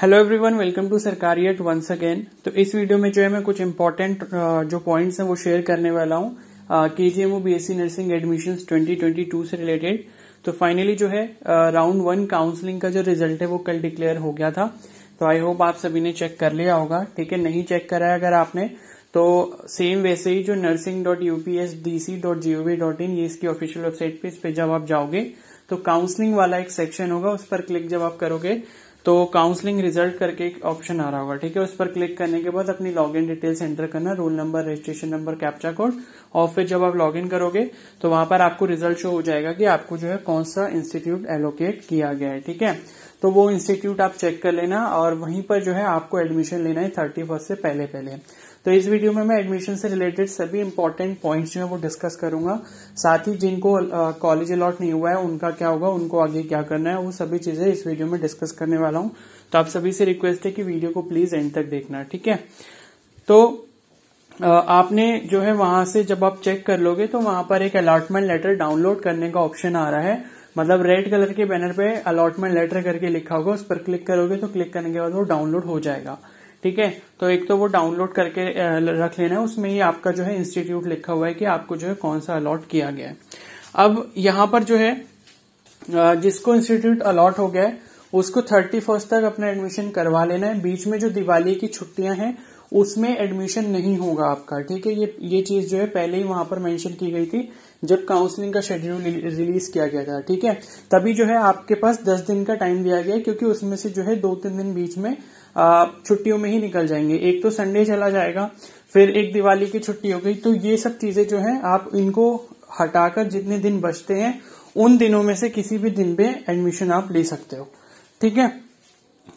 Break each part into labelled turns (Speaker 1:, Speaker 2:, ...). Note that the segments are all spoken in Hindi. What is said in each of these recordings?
Speaker 1: Hello everyone, welcome to Sarkariyat once again. तो इस वीडियो में जो है मैं कुछ इंपॉर्टेंट जो पॉइंट्स हैं वो शेयर करने वाला हूँ केजीएमयू बीएससी नर्सिंग एडमिशंस 2022 से रिलेटेड। तो फाइनली जो है राउंड 1 काउंसलिंग का जो रिजल्ट है वो कल डिक्लेयर हो गया था। तो आई होप आप सभी ने चेक कर लिया होगा। ठीक है, नहीं चेक करा है अगर आपने तो सेम वैसे ही जो nursing.upsdc.gov.in ये इसकी ऑफिशियल वेबसाइट पे, इस पे जब आप जाओगे तो काउंसलिंग वाला एक सेक्शन होगा, उस पर क्लिक जब आप करोगे तो काउंसलिंग रिजल्ट करके एक ऑप्शन आ रहा होगा। ठीक है, उस पर क्लिक करने के बाद अपनी लॉगिन डिटेल्स एंटर करना, roll number, registration number, captcha code, और फिर जब आप लॉगिन करोगे तो वहां पर आपको रिजल्ट शो हो जाएगा कि आपको जो है कौन सा इंस्टीट्यूट एलोकेट किया गया है। ठीक है, तो वो इंस्टीट्यूट आप चेक कर लेना और वहीं पर जो है आपको एडमिशन लेना है 31 से पहले। तो इस वीडियो में मैं एडमिशन से रिलेटेड सभी इंपॉर्टेंट पॉइंट्स जो है वो डिस्कस करूंगा। साथ ही जिनको कॉलेज अलॉट नहीं हुआ है उनका क्या होगा, उनको आगे क्या करना है, वो सभी चीजें इस वीडियो में डिस्कस करने वाला हूं। तो आप सभी से रिक्वेस्ट है कि वीडियो को प्लीज एंड तक देखना। ठीक है, तो आपने जो है वहां से जब आप चेक कर लोगे तो वहां पर एक अलॉटमेंट लेटर डाउनलोड करने का ऑप्शन आ रहा है। मतलब रेड कलर के बैनर पे अलॉटमेंट लेटर करके लिखा होगा, उस पर क्लिक करोगे तो क्लिक करने के बाद वो डाउनलोड हो जाएगा। ठीक है, तो एक तो वो डाउनलोड करके रख लेना है, उसमें ही आपका जो है इंस्टीट्यूट लिखा हुआ है कि आपको जो है कौन सा अलॉट किया गया है। अब यहाँ पर जो है जिसको इंस्टीट्यूट अलॉट हो गया है उसको 31 तक अपना एडमिशन करवा लेना है। बीच में जो दिवाली की छुट्टियां हैं उसमें एडमिशन नहीं होगा आपका। ठीक है, ये चीज जो है पहले ही वहां पर मेंशन की गई थी जब काउंसलिंग का शेड्यूल रिलीज किया गया था। ठीक है, तभी जो है आपके पास 10 दिन का टाइम दिया गया है, क्योंकि उसमें से जो है 2-3 दिन बीच में छुट्टियों में ही निकल जाएंगे। एक तो संडे चला जाएगा, फिर एक दिवाली की छुट्टी हो गई। तो ये सब चीजें जो है आप इनको हटाकर जितने दिन बचते हैं उन दिनों में से किसी भी दिन पे एडमिशन आप ले सकते हो। ठीक है,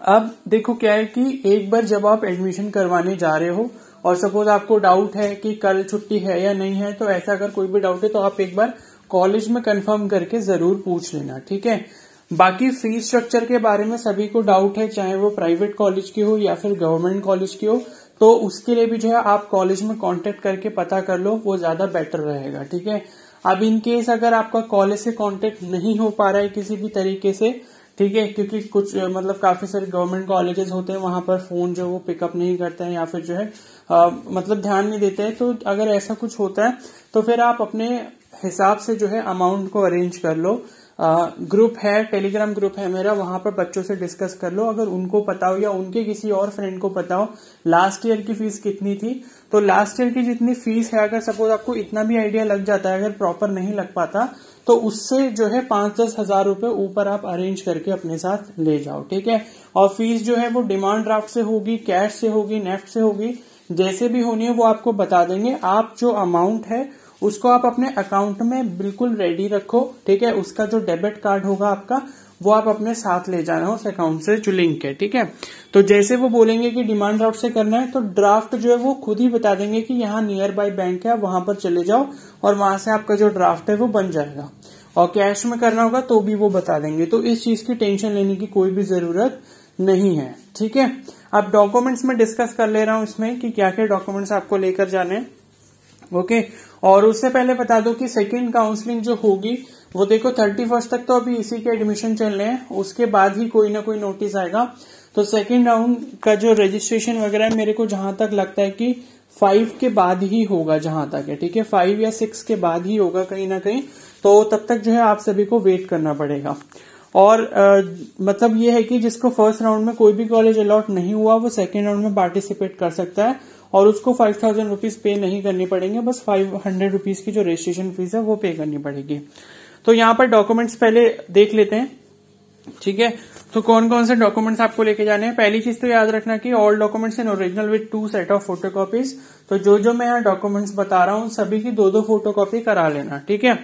Speaker 1: अब देखो क्या है कि एक बार जब आप एडमिशन करवाने जा रहे हो और सपोज आपको डाउट है कि कल छुट्टी है या नहीं है, तो ऐसा अगर कोई भी डाउट है तो आप एक बार कॉलेज में कंफर्म करके जरूर पूछ लेना। ठीक है, बाकी फीस स्ट्रक्चर के बारे में सभी को डाउट है, चाहे वो प्राइवेट कॉलेज की हो या फिर गवर्नमेंट कॉलेज की हो, तो उसके लिए भी जो है आप कॉलेज में कांटेक्ट करके पता कर लो, वो ज्यादा बेटर रहेगा। ठीक है, अब इन केस अगर आपका कॉलेज से कांटेक्ट नहीं हो पा रहा है किसी भी तरीके से, ठीक है, क्योंकि कुछ मतलब काफी सारे गवर्नमेंट कॉलेजेस होते हैं वहां पर फोन जो वो पिकअप नहीं करते हैं या फिर जो है मतलब ध्यान नहीं देते हैं, तो अगर ऐसा कुछ होता है तो फिर आप अपने हिसाब से जो है अमाउंट को अरेंज कर लो। ग्रुप है, टेलीग्राम ग्रुप है मेरा, वहां पर बच्चों से डिस्कस कर लो। अगर उनको पता हो या उनके किसी और फ्रेंड को पता हो लास्ट ईयर की फीस कितनी थी, तो लास्ट ईयर की जितनी फीस है अगर सपोज आपको इतना भी आइडिया लग जाता है, अगर प्रॉपर नहीं लग पाता तो उससे जो है 5-10 हजार रुपए ऊपर आप अरेंज करके अपने साथ ले जाओ। ठीक है, और फीस जो है वो डिमांड ड्राफ्ट से होगी, कैश से होगी, नेफ्ट से होगी, जैसे भी होनी है वो आपको बता देंगे। आप जो अमाउंट है उसको आप अपने अकाउंट में बिल्कुल रेडी रखो। ठीक है, उसका जो डेबिट कार्ड होगा आपका वो आप अपने साथ ले जाना उस अकाउंट से जो लिंक है। ठीक है, तो जैसे वो बोलेंगे कि डिमांड ड्राफ्ट से करना है तो ड्राफ्ट जो है वो खुद ही बता देंगे कि यहाँ नियर बाय बैंक है, वहां पर चले जाओ और वहां से आपका जो ड्राफ्ट है वो बन जाएगा। और कैश में करना होगा तो भी वो बता देंगे, तो इस चीज की टेंशन लेने की कोई भी जरूरत नहीं है। ठीक है, अब डॉक्यूमेंट्स में डिस्कस कर ले रहा हूं इसमें कि क्या क्या डॉक्यूमेंट्स आपको लेकर जाने हैं। ओके, और उससे पहले बता दो कि सेकंड काउंसलिंग जो होगी वो देखो 31 तक तो अभी इसी के एडमिशन चल रहे हैं, उसके बाद ही कोई ना कोई नोटिस आएगा। तो सेकंड राउंड का जो रजिस्ट्रेशन वगैरह है मेरे को जहां तक लगता है कि 5 के बाद ही होगा, जहां तक है। ठीक है, 5 या 6 के बाद ही होगा कहीं ना कहीं, तो तब तक जो है आप सभी को वेट करना पड़ेगा। और मतलब ये है कि जिसको फर्स्ट राउंड में कोई भी कॉलेज अलॉट नहीं हुआ वो सेकेंड राउंड में पार्टिसिपेट कर सकता है और उसको 5000 रुपीज पे नहीं करनी पड़ेंगे, बस 500 रुपीज की जो रजिस्ट्रेशन फीस है वो पे करनी पड़ेगी। तो यहाँ पर डॉक्यूमेंट्स पहले देख लेते हैं। ठीक है, तो कौन कौन से डॉक्यूमेंट्स आपको लेके जाने हैं। पहली चीज तो याद रखना कि all documents in original with 2 set of photocopies. तो जो मैं यहाँ डॉक्यूमेंट्स बता रहा हूँ सभी की 2-2 फोटोकॉपी करा लेना। ठीक है,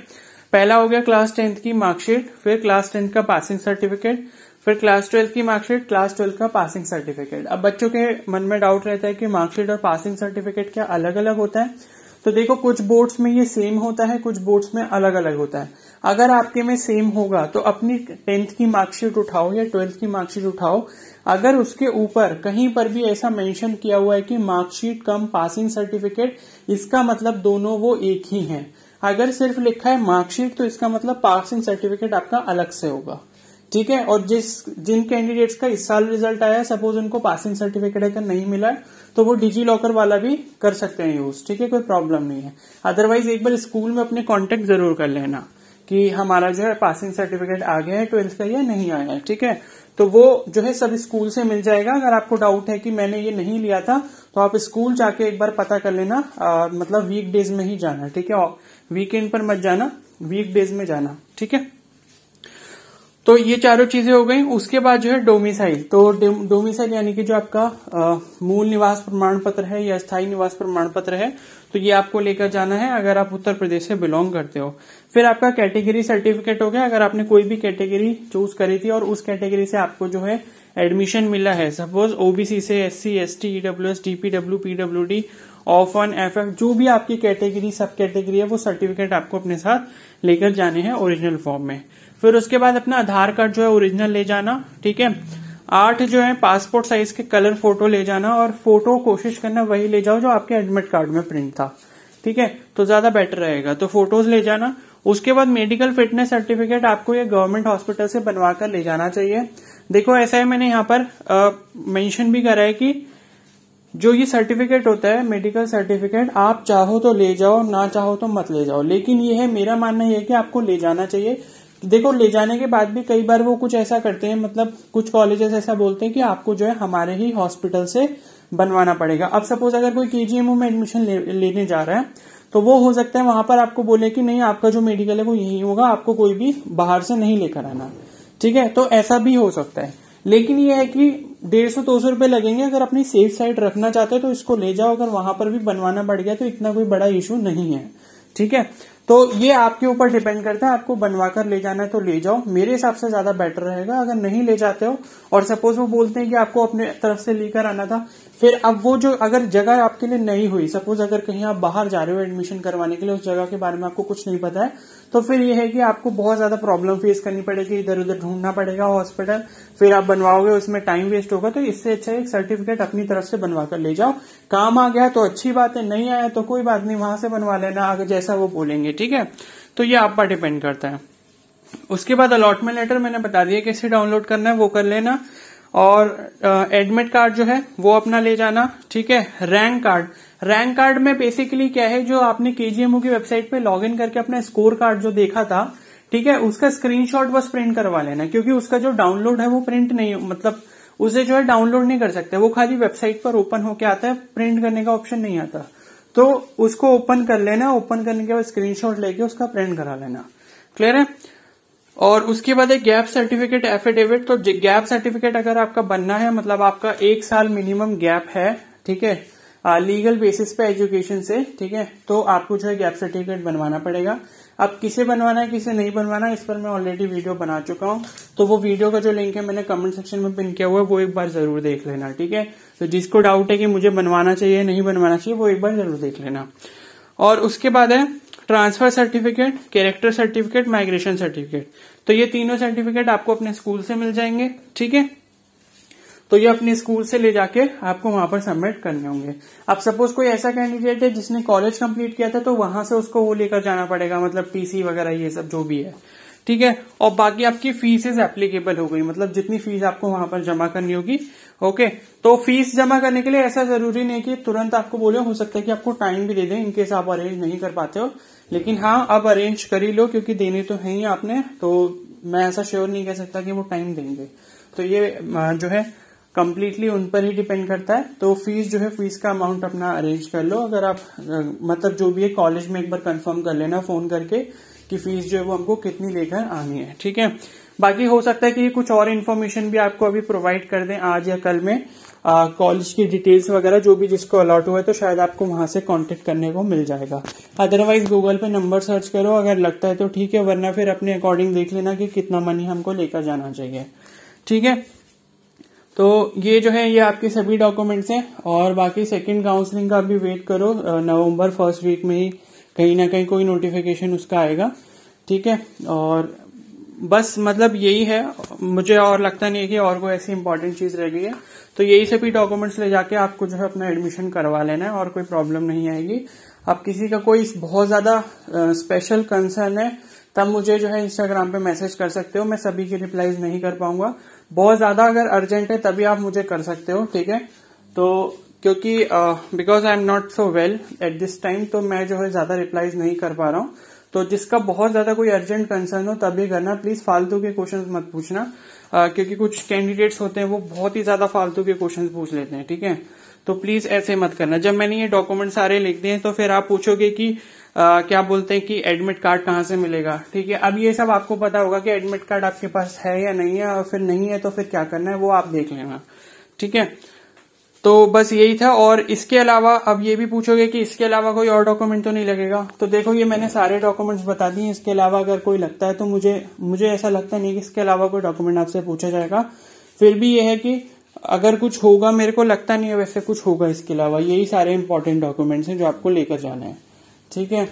Speaker 1: पहला हो गया क्लास 10th की मार्कशीट, फिर क्लास 10th का पासिंग सर्टिफिकेट, फिर क्लास 12th की मार्कशीट, क्लास 12th का पासिंग सर्टिफिकेट। अब बच्चों के मन में डाउट रहता है कि मार्कशीट और पासिंग सर्टिफिकेट क्या अलग अलग होता है। तो देखो कुछ बोर्ड्स में ये सेम होता है, कुछ बोर्ड्स में अलग अलग होता है। अगर आपके में सेम होगा तो अपनी 10th की मार्कशीट उठाओ या 12th की मार्कशीट उठाओ, अगर उसके ऊपर कहीं पर भी ऐसा मेंशन किया हुआ है कि मार्कशीट कम पासिंग सर्टिफिकेट, इसका मतलब दोनों वो एक ही हैं। अगर सिर्फ लिखा है मार्कशीट तो इसका मतलब पासिंग सर्टिफिकेट आपका अलग से होगा। ठीक है। और जिन कैंडिडेट्स का इस साल रिजल्ट आया, सपोज उनको पासिंग सर्टिफिकेट अगर नहीं मिला है तो वो डिजी लॉकर वाला भी कर सकते हैं यूज, ठीक है, कोई प्रॉब्लम नहीं है। अदरवाइज एक बार स्कूल में अपने कांटेक्ट जरूर कर लेना कि हमारा जो है पासिंग सर्टिफिकेट आ गया है 12th का या नहीं आया है, ठीक है। तो वो जो है सब स्कूल से मिल जाएगा। अगर आपको डाउट है कि मैंने ये नहीं लिया था तो आप स्कूल जाके एक बार पता कर लेना, मतलब वीकडेज में ही जाना, ठीक है, वीकेंड पर मत जाना, वीकडेज में जाना, ठीक है। तो ये चारों चीजें हो गई। उसके बाद जो है डोमिसाइल, तो डोमिसाइल यानी कि जो आपका मूल निवास प्रमाण पत्र है या स्थायी निवास प्रमाण पत्र है, तो ये आपको लेकर जाना है अगर आप उत्तर प्रदेश से बिलोंग करते हो। फिर आपका कैटेगरी सर्टिफिकेट हो गया, अगर आपने कोई भी कैटेगरी चूज करी थी और उस कैटेगरी से आपको जो है एडमिशन मिला है, सपोज ओबीसी से SC, ST, EWS, DPW, PWD, ऑफ-1, एफएफ, जो भी आपकी कैटेगरी सब कैटेगरी है, वो सर्टिफिकेट आपको अपने साथ लेकर जाने हैं ओरिजिनल फॉर्म में। फिर उसके बाद अपना आधार कार्ड जो है ओरिजिनल ले जाना, ठीक है। 8 जो है पासपोर्ट साइज के कलर फोटो ले जाना, और फोटो कोशिश करना वही ले जाओ जो आपके एडमिट कार्ड में प्रिंट था, ठीक है, तो ज्यादा बेटर रहेगा। तो फोटोज ले जाना। उसके बाद मेडिकल फिटनेस सर्टिफिकेट आपको ये गवर्नमेंट हॉस्पिटल से बनवा कर ले जाना चाहिए। देखो ऐसा है, मैंने यहाँ पर मेंशन भी करा है कि जो ये सर्टिफिकेट होता है मेडिकल सर्टिफिकेट, आप चाहो तो ले जाओ, ना चाहो तो मत ले जाओ, लेकिन ये है मेरा मानना यह है कि आपको ले जाना चाहिए। देखो ले जाने के बाद भी कई बार वो कुछ ऐसा करते हैं, मतलब कुछ कॉलेजेस ऐसा बोलते हैं कि आपको जो है हमारे ही हॉस्पिटल से बनवाना पड़ेगा। अब सपोज अगर कोई केजीएमयू में एडमिशन लेने जा रहा है तो वो हो सकता है वहां पर आपको बोले कि नहीं, आपका जो मेडिकल है वो यही होगा, आपको कोई भी बाहर से नहीं लेकर आना, ठीक है। तो ऐसा भी हो सकता है, लेकिन ये है कि 150-200 रुपए लगेंगे। अगर अपनी सेफ साइड रखना चाहते हो तो इसको ले जाओ, अगर वहां पर भी बनवाना पड़ गया तो इतना कोई बड़ा इशू नहीं है, ठीक है। तो ये आपके ऊपर डिपेंड करता है, आपको बनवा कर ले जाना है तो ले जाओ, मेरे हिसाब से ज्यादा बेटर रहेगा। अगर नहीं ले जाते हो और सपोज वो बोलते हैं कि आपको अपने तरफ से लेकर आना था, फिर अब वो जो अगर जगह आपके लिए नहीं हुई, सपोज अगर कहीं आप बाहर जा रहे हो एडमिशन करवाने के लिए, उस जगह के बारे में आपको कुछ नहीं पता है, तो फिर ये है कि आपको बहुत ज्यादा प्रॉब्लम फेस करनी पड़ेगी, इधर उधर ढूंढना पड़ेगा हॉस्पिटल, फिर आप बनवाओगे उसमें टाइम वेस्ट होगा। तो इससे अच्छा एक सर्टिफिकेट अपनी तरफ से बनवा कर ले जाओ, काम आ गया तो अच्छी बात है, नहीं आया तो कोई बात नहीं, वहां से बनवा लेना अगर जैसा वो बोलेंगे, ठीक है। तो ये आप पर डिपेंड करता है। उसके बाद अलॉटमेंट लेटर मैंने बता दिया कैसे डाउनलोड करना है, वो कर लेना। और एडमिट कार्ड जो है वो अपना ले जाना, ठीक है। रैंक कार्ड में बेसिकली क्या है, जो आपने केजीएमयू की वेबसाइट पे लॉगिन करके अपना स्कोर कार्ड जो देखा था, ठीक है, उसका स्क्रीनशॉट बस प्रिंट करवा लेना, क्योंकि उसका जो डाउनलोड है वो प्रिंट नहीं, मतलब उसे जो है डाउनलोड नहीं कर सकते, वो खाली वेबसाइट पर ओपन होके आता है, प्रिंट करने का ऑप्शन नहीं आता। तो उसको ओपन कर लेना, ओपन करने के बाद स्क्रीनशॉट लेके उसका प्रिंट करा लेना, क्लियर है। और उसके बाद एक गैप सर्टिफिकेट एफिडेविट, तो गैप सर्टिफिकेट अगर आपका बनना है, मतलब आपका 1 साल मिनिमम गैप है, ठीक है, लीगल बेसिस पे एजुकेशन से, ठीक है, तो आपको जो है गैप सर्टिफिकेट बनवाना पड़ेगा। अब किसे बनवाना है किसे नहीं बनवाना, इस पर मैं ऑलरेडी वीडियो बना चुका हूं, तो वो वीडियो का जो लिंक है मैंने कमेंट सेक्शन में पिन किया हुआ है, वो एक बार जरूर देख लेना, ठीक है। तो जिसको डाउट है कि मुझे बनवाना चाहिए नहीं बनवाना चाहिए, वो एक बार जरूर देख लेना। और उसके बाद है transfer certificate, character certificate, migration certificate, तो ये तीनों सर्टिफिकेट आपको अपने स्कूल से मिल जाएंगे, ठीक है। तो ये अपने स्कूल से ले जाके आपको वहां पर सबमिट करने होंगे। अब सपोज कोई ऐसा कैंडिडेट है जिसने कॉलेज कंप्लीट किया था, तो वहां से उसको वो लेकर जाना पड़ेगा, मतलब टीसी वगैरह ये सब जो भी है, ठीक है। और बाकी आपकी फीसेज एप्लीकेबल हो गई, मतलब जितनी फीस आपको वहां पर जमा करनी होगी, ओके। तो फीस जमा करने के लिए ऐसा जरूरी नहीं कि तुरंत आपको बोले, हो सकता है कि आपको टाइम भी दे दें इनकेस आप अरेंज नहीं कर पाते हो, लेकिन हाँ अब अरेंज कर ही लो, क्योंकि देने तो है ही आपने, तो मैं ऐसा श्योर नहीं कह सकता कि वो टाइम देंगे। तो ये जो है कंप्लीटली उन पर ही डिपेंड करता है। तो फीस जो है, फीस का अमाउंट अपना अरेंज कर लो, अगर आप मतलब जो भी है कॉलेज में एक बार कंफर्म कर लेना फोन करके कि फीस जो है वो हमको कितनी लेकर आनी है, ठीक है। बाकी हो सकता है कि कुछ और इन्फॉर्मेशन भी आपको अभी प्रोवाइड कर दें आज या कल में, कॉलेज की डिटेल्स वगैरह जो भी जिसको अलॉट हुआ है, तो शायद आपको वहां से कांटेक्ट करने को मिल जाएगा। अदरवाइज गूगल पे नंबर सर्च करो, अगर लगता है तो ठीक है, वरना फिर अपने अकॉर्डिंग देख लेना कि कितना मनी हमको लेकर जाना चाहिए, ठीक है। तो ये जो है ये आपके सभी डॉक्यूमेंट्स हैं, और बाकी सेकंड काउंसलिंग का भी वेट करो, नवंबर फर्स्ट वीक में ही कहीं ना कहीं कोई नोटिफिकेशन उसका आएगा, ठीक है। और बस मतलब यही है, मुझे और लगता नहीं है कि और कोई ऐसी इंपॉर्टेंट चीज रह गई है। तो यही सभी डॉक्यूमेंट्स ले जाके आपको जो है अपना एडमिशन करवा लेना है, और कोई प्रॉब्लम नहीं आएगी। अब किसी का कोई बहुत ज्यादा स्पेशल कंसर्न है तब मुझे जो है इंस्टाग्राम पे मैसेज कर सकते हो। मैं सभी की रिप्लाईज नहीं कर पाऊंगा, बहुत ज्यादा अगर अर्जेंट है तभी आप मुझे कर सकते हो, ठीक है। तो क्योंकि because I am not so well at this time, तो मैं जो है ज्यादा रिप्लाईज नहीं कर पा रहा हूँ। तो जिसका बहुत ज्यादा कोई अर्जेंट कंसर्न हो तभी करना, प्लीज फालतू के क्वेश्चंस मत पूछना, क्योंकि कुछ कैंडिडेट्स होते हैं वो बहुत ही ज्यादा फालतू के क्वेश्चंस पूछ लेते हैं, ठीक है। तो प्लीज ऐसे मत करना। जब मैंने ये डॉक्यूमेंट सारे लिख दिए तो फिर आप पूछोगे कि क्या बोलते हैं कि एडमिट कार्ड कहाँ से मिलेगा, ठीक है। अब ये सब आपको पता होगा कि एडमिट कार्ड आपके पास है या नहीं है, और फिर नहीं है तो फिर क्या करना है वो आप देख लेना, ठीक है। तो बस यही था। और इसके अलावा अब ये भी पूछोगे कि इसके अलावा कोई और डॉक्यूमेंट तो नहीं लगेगा, तो देखो ये मैंने सारे डॉक्यूमेंट्स बता दिए। इसके अलावा अगर कोई लगता है तो मुझे ऐसा लगता नहीं कि इसके अलावा कोई डॉक्यूमेंट आपसे पूछा जाएगा। फिर भी ये है कि अगर कुछ होगा, मेरे को लगता नहीं है वैसे कुछ होगा इसके अलावा। यही सारे इंपॉर्टेंट डॉक्यूमेंट्स हैं जो आपको लेकर जाना है, ठीक है।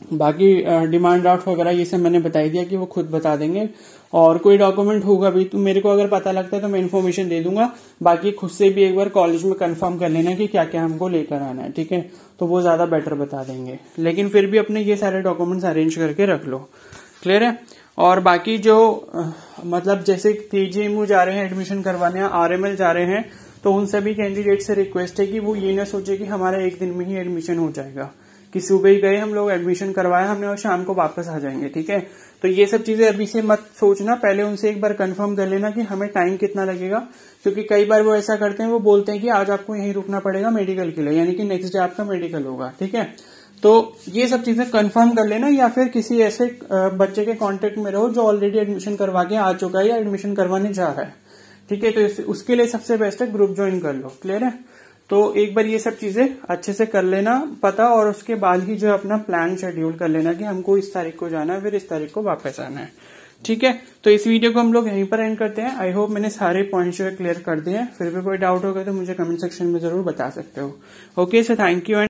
Speaker 1: बाकी डिमांड ड्राफ्ट वगैरह ये सब मैंने बता दिया कि वो खुद बता देंगे। और कोई डॉक्यूमेंट होगा भी तो मेरे को अगर पता लगता है तो मैं इन्फॉर्मेशन दे दूंगा। बाकी खुद से भी एक बार कॉलेज में कंफर्म कर लेना कि क्या क्या हमको लेकर आना है, ठीक है। तो वो ज्यादा बेटर बता देंगे, लेकिन फिर भी अपने ये सारे डॉक्यूमेंट्स अरेंज करके रख लो, क्लियर है। और बाकी जो मतलब जैसे TJMU जा रहे हैं एडमिशन करवाने, RML जा रहे हैं, तो उन सभी कैंडिडेट से रिक्वेस्ट है कि वो ये ना सोचे कि हमारा एक दिन में ही एडमिशन हो जाएगा, कि सुबह ही गए हम लोग एडमिशन करवाया हमने और शाम को वापस आ जाएंगे, ठीक है। तो ये सब चीजें अभी से मत सोचना, पहले उनसे एक बार कंफर्म कर लेना कि हमें टाइम कितना लगेगा, क्योंकि कई बार वो ऐसा करते हैं, वो बोलते हैं कि आज आपको यहीं रुकना पड़ेगा मेडिकल के लिए, यानी कि नेक्स्ट डे आपका मेडिकल होगा, ठीक है। तो ये सब चीजें कंफर्म कर लेना, या फिर किसी ऐसे बच्चे के कांटेक्ट में रहो जो ऑलरेडी एडमिशन करवा के आ चुका है या एडमिशन करवाने जा रहा है, ठीक है। तो उसके लिए सबसे बेस्ट है ग्रुप ज्वाइन कर लो, क्लियर है। तो एक बार ये सब चीजें अच्छे से कर लेना पता, और उसके बाद ही जो अपना प्लान शेड्यूल कर लेना कि हमको इस तारीख को जाना है, फिर इस तारीख को वापस आना है, ठीक है। तो इस वीडियो को हम लोग यहीं पर एंड करते हैं। आई होप मैंने सारे पॉइंट्स जो है क्लियर कर दिए हैं। फिर भी कोई डाउट होगा तो मुझे कमेंट सेक्शन में जरूर बता सकते हो। Okay, so thank you.